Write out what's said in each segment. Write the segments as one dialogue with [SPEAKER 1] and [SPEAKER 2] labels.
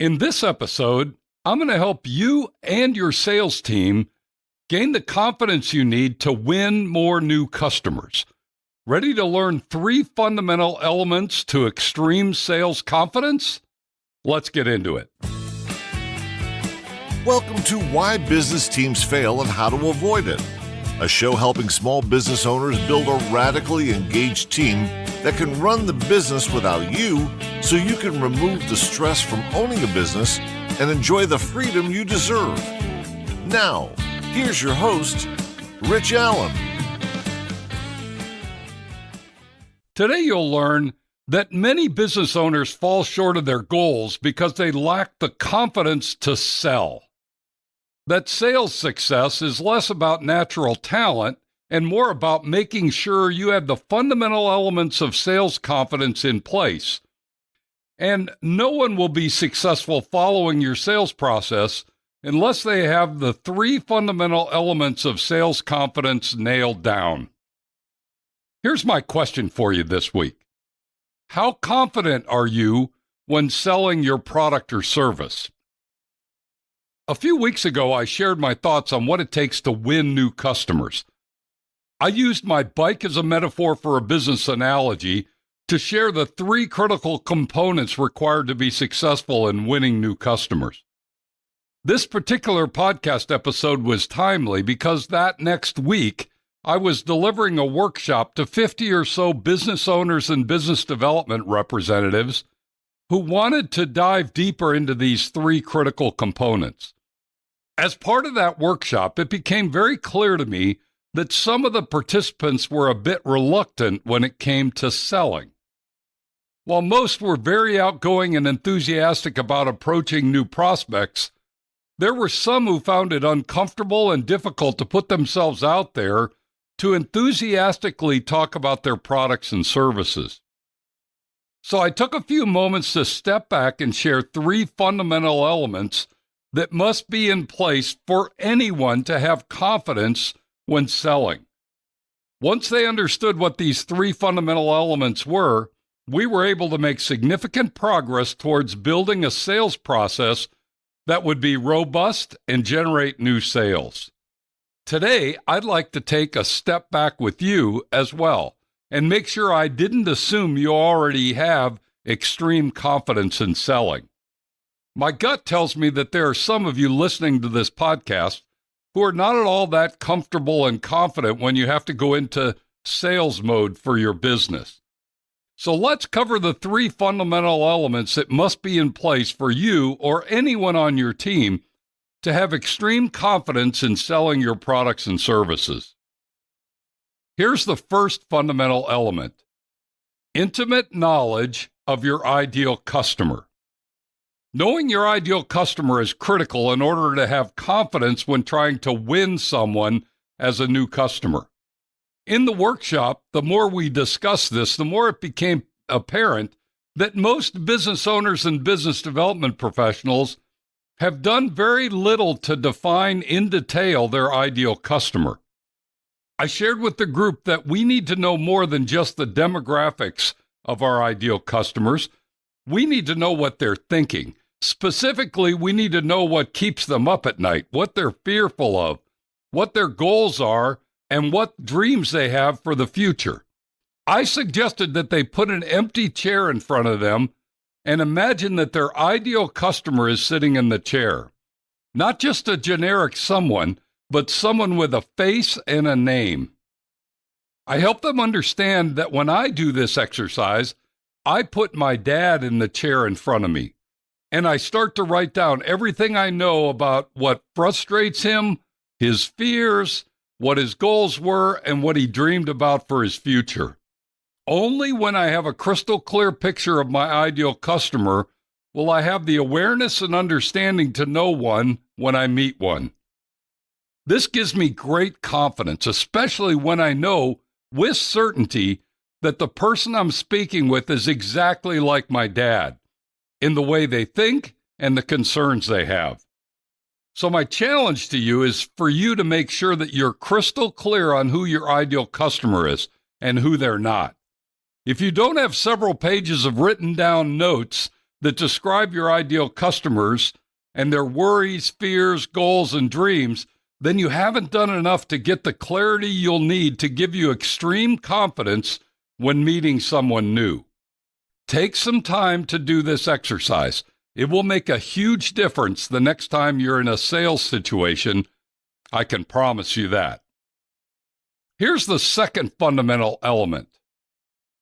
[SPEAKER 1] In this episode, I'm going to help you and your sales team gain the confidence you need to win more new customers. Ready to learn 3 fundamental elements to extreme sales confidence? Let's get into it.
[SPEAKER 2] Welcome to Why Business Teams Fail and How to Avoid It, a show helping small business owners build a radically engaged team that can run the business without you, so you can remove the stress from owning a business and enjoy the freedom you deserve. Now, here's your host, Rich Allen.
[SPEAKER 1] Today you'll learn that many business owners fall short of their goals because they lack the confidence to sell. That sales success is less about natural talent and more about making sure you have the fundamental elements of sales confidence in place. And no one will be successful following your sales process unless they have the 3 fundamental elements of sales confidence nailed down. Here's my question for you this week. How confident are you when selling your product or service? A few weeks ago, I shared my thoughts on what it takes to win new customers. I used my bike as a metaphor for a business analogy to share the 3 critical components required to be successful in winning new customers. This particular podcast episode was timely because that next week, I was delivering a workshop to 50 or so business owners and business development representatives who wanted to dive deeper into these 3 critical components. As part of that workshop, it became very clear to me that some of the participants were a bit reluctant when it came to selling. While most were very outgoing and enthusiastic about approaching new prospects, there were some who found it uncomfortable and difficult to put themselves out there to enthusiastically talk about their products and services. So I took a few moments to step back and share 3 fundamental elements that must be in place for anyone to have confidence when selling. Once they understood what these 3 fundamental elements were, we were able to make significant progress towards building a sales process that would be robust and generate new sales. Today, I'd like to take a step back with you as well and make sure I didn't assume you already have extreme confidence in selling. My gut tells me that there are some of you listening to this podcast who are not at all that comfortable and confident when you have to go into sales mode for your business. So let's cover the 3 fundamental elements that must be in place for you or anyone on your team to have extreme confidence in selling your products and services. Here's the first fundamental element: intimate knowledge of your ideal customer. Knowing your ideal customer is critical in order to have confidence when trying to win someone as a new customer. In the workshop, the more we discussed this, the more it became apparent that most business owners and business development professionals have done very little to define in detail their ideal customer. I shared with the group that we need to know more than just the demographics of our ideal customers. We need to know what they're thinking. Specifically, we need to know what keeps them up at night, what they're fearful of, what their goals are, and what dreams they have for the future. I suggested that they put an empty chair in front of them and imagine that their ideal customer is sitting in the chair. Not just a generic someone, but someone with a face and a name. I help them understand that when I do this exercise, I put my dad in the chair in front of me, and I start to write down everything I know about what frustrates him, his fears, what his goals were, and what he dreamed about for his future. Only when I have a crystal clear picture of my ideal customer will I have the awareness and understanding to know one when I meet one. This gives me great confidence, especially when I know with certainty that the person I'm speaking with is exactly like my dad in the way they think and the concerns they have. So my challenge to you is for you to make sure that you're crystal clear on who your ideal customer is and who they're not. If you don't have several pages of written down notes that describe your ideal customers and their worries, fears, goals, and dreams, then you haven't done enough to get the clarity you'll need to give you extreme confidence when meeting someone new. Take some time to do this exercise. It will make a huge difference the next time you're in a sales situation. I can promise you that. Here's the second fundamental element: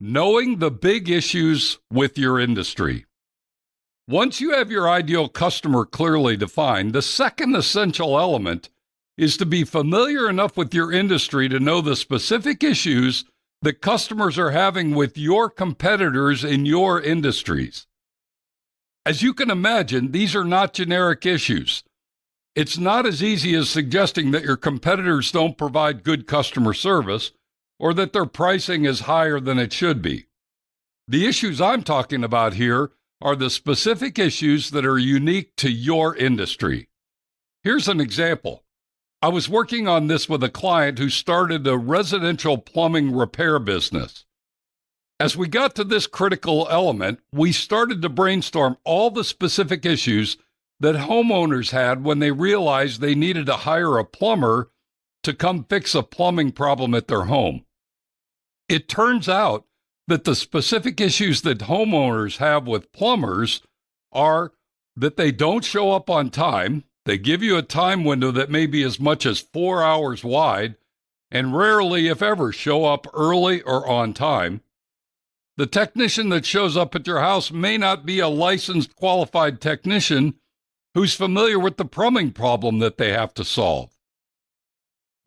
[SPEAKER 1] knowing the big issues with your industry. Once you have your ideal customer clearly defined, the second essential element is to be familiar enough with your industry to know the specific issues that customers are having with your competitors in your industries. As you can imagine, these are not generic issues. It's not as easy as suggesting that your competitors don't provide good customer service or that their pricing is higher than it should be. The issues I'm talking about here are the specific issues that are unique to your industry. Here's an example. I was working on this with a client who started a residential plumbing repair business. As we got to this critical element, we started to brainstorm all the specific issues that homeowners had when they realized they needed to hire a plumber to come fix a plumbing problem at their home. It turns out that the specific issues that homeowners have with plumbers are that they don't show up on time, they give you a time window that may be as much as 4 hours wide, and rarely, if ever, show up early or on time. The technician that shows up at your house may not be a licensed, qualified technician who's familiar with the plumbing problem that they have to solve.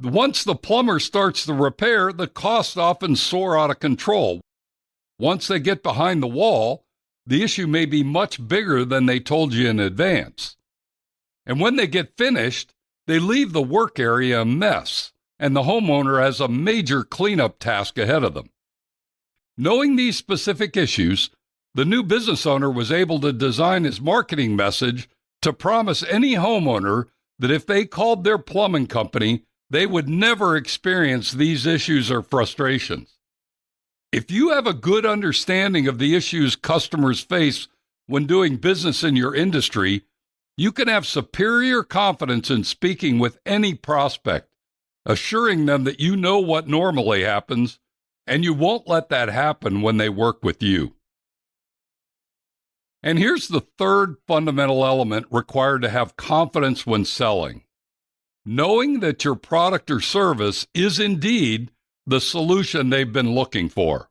[SPEAKER 1] Once the plumber starts the repair, the costs often soar out of control. Once they get behind the wall, the issue may be much bigger than they told you in advance. And when they get finished, they leave the work area a mess, and the homeowner has a major cleanup task ahead of them. Knowing these specific issues, the new business owner was able to design his marketing message to promise any homeowner that if they called their plumbing company, they would never experience these issues or frustrations. If you have a good understanding of the issues customers face when doing business in your industry, you can have superior confidence in speaking with any prospect, assuring them that you know what normally happens, and you won't let that happen when they work with you. And here's the third fundamental element required to have confidence when selling: knowing that your product or service is indeed the solution they've been looking for.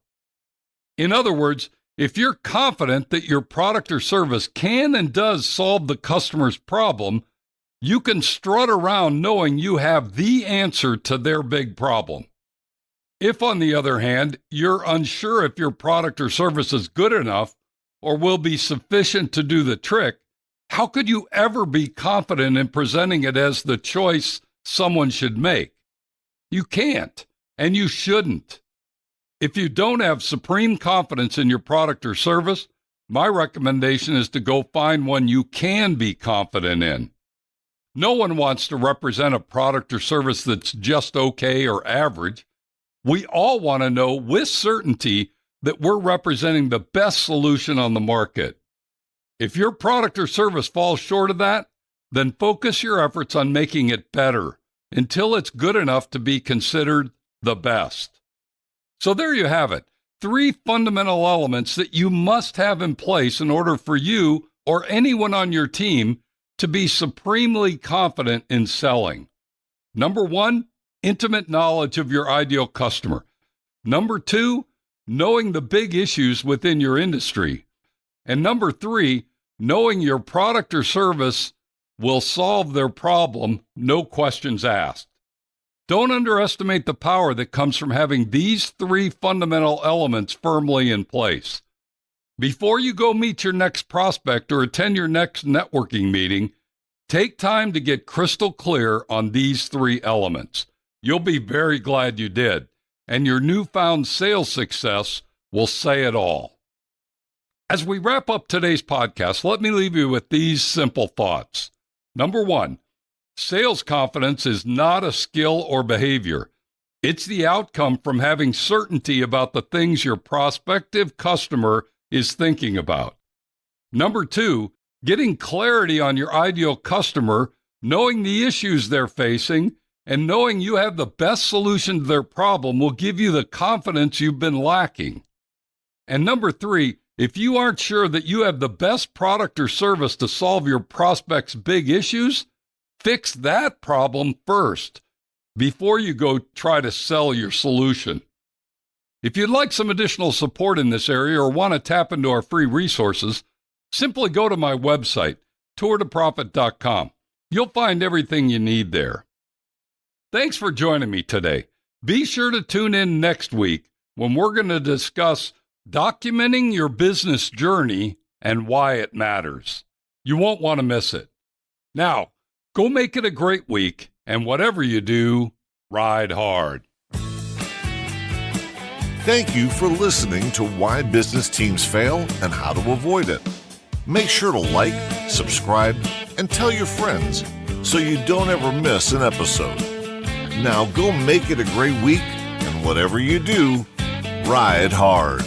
[SPEAKER 1] In other words, if you're confident that your product or service can and does solve the customer's problem, you can strut around knowing you have the answer to their big problem. If, on the other hand, you're unsure if your product or service is good enough or will be sufficient to do the trick, how could you ever be confident in presenting it as the choice someone should make? You can't, and you shouldn't. If you don't have supreme confidence in your product or service, my recommendation is to go find one you can be confident in. No one wants to represent a product or service that's just okay or average. We all want to know with certainty that we're representing the best solution on the market. If your product or service falls short of that, then focus your efforts on making it better until it's good enough to be considered the best. So there you have it, 3 fundamental elements that you must have in place in order for you or anyone on your team to be supremely confident in selling. Number 1, intimate knowledge of your ideal customer. Number 2, knowing the big issues within your industry. And number 3, knowing your product or service will solve their problem, no questions asked. Don't underestimate the power that comes from having these 3 fundamental elements firmly in place. Before you go meet your next prospect or attend your next networking meeting, take time to get crystal clear on these 3 elements. You'll be very glad you did, and your newfound sales success will say it all. As we wrap up today's podcast, let me leave you with these simple thoughts. Number 1, sales confidence is not a skill or behavior. It's the outcome from having certainty about the things your prospective customer is thinking about. Number 2, getting clarity on your ideal customer, knowing the issues they're facing, and knowing you have the best solution to their problem will give you the confidence you've been lacking. And number 3, if you aren't sure that you have the best product or service to solve your prospect's big issues, fix that problem first before you go try to sell your solution. If you'd like some additional support in this area or want to tap into our free resources, simply go to my website, tourtoprofit.com. You'll find everything you need there. Thanks for joining me today. Be sure to tune in next week when we're going to discuss documenting your business journey and why it matters. You won't want to miss it. Now, go make it a great week, and whatever you do, ride hard.
[SPEAKER 2] Thank you for listening to Why Business Teams Fail and How to Avoid It. Make sure to like, subscribe, and tell your friends so you don't ever miss an episode. Now go make it a great week, and whatever you do, ride hard.